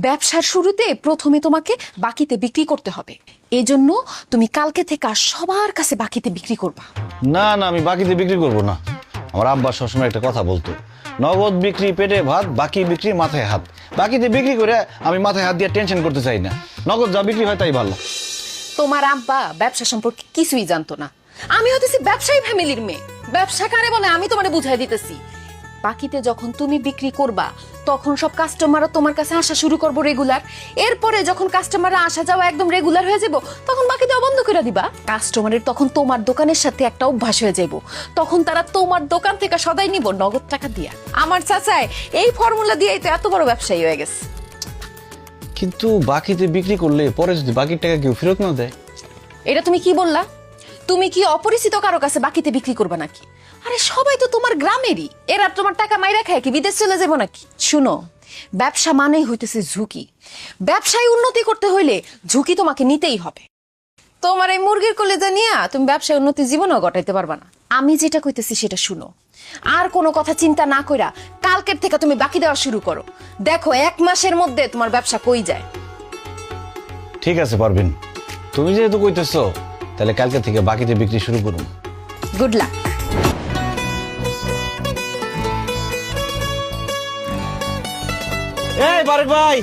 ব্যবসার শুরুতে প্রথমে তোমাকে বাকিতে বিক্রি করতে হবে। এজন্য তুমি কালকে থেকে সবার কাছে বাকিতে বিক্রি করবা। না না, আমি বাকিতে বিক্রি করব না। আমার আব্বা সবসময় একটা কথা বলতো, নগদ বিক্রি পেটে ভাত, বাকি বিক্রি মাথায় হাত। বাকিতে বিক্রি করে আমি মাথায় হাত দিয়ে টেনশন করতে চাই না, নগদ যা বিক্রি হয় তাই ভালো। তোমার আব্বা ব্যবসা সম্পর্কে কিছুই জানতো না। আমি হতেছি ব্যবসায়ী ফ্যামিলির মেয়ে, ব্যবসা কারে বলে আমি তোমারে বুঝাই দিতেছি। বাকিতে যখন তুমি বিক্রি করবা তখন সব কাস্টমাররা তোমার কাছে আসা শুরু করবো রেগুলার। এরপরে যখন কাস্টমাররা আসা যাওয়া একদম রেগুলার হয়ে যাব, তখন বাকি দেওয়া বন্ধ করে দিবা। কাস্টমারের তখন তোমার দোকানের সাথে একটা অভ্যাস হয়ে যাব, তখন তারা তোমার দোকান থেকে সদাই নিব নগদ টাকা দিয়া। আমার চাচায় এই ফর্মুলা দিয়েই তো এত বড় ব্যবসায়ী হয়ে গেছে। কিন্তু বাকিতে বিক্রি করলে পরে যদি বাকির টাকা কেউ ফেরত না দেয়? এটা তুমি কি বললা? তুমি কি অপরিচিত কারো কাছে বাকিতে বিক্রি করবে নাকি? আরে সবাই তো তোমার গ্রামেরই, এরা তোমার টাকা মাইরা খায় কি বিদেশ চলে যাবো নাকি? শুনো, ব্যবসা মানেই হইতেছে ঝুঁকি। ব্যবসায় উন্নতি করতে হইলে ঝুঁকি তোমাকে নিতেই হবে। তোমার এই মুরগির কলেজা নিয়ে তুমি ব্যবসায় উন্নতি জীবনও ঘটাইতে পারবা না। আমি যেটা কইতেছি সেটা শুনো, আর কোনো কথা চিন্তা না কইরা কালকের থেকে তুমি বাকি দেওয়া শুরু করো। দেখো 1 মাসের মধ্যে তোমার ব্যবসা কই যায়। ঠিক আছে পারবেন, তুমি যেহেতু কইতেছো তাহলে কালকে থেকে বাকিতে বিক্রি শুরু করুন। Good luck. এই বারেক ভাই,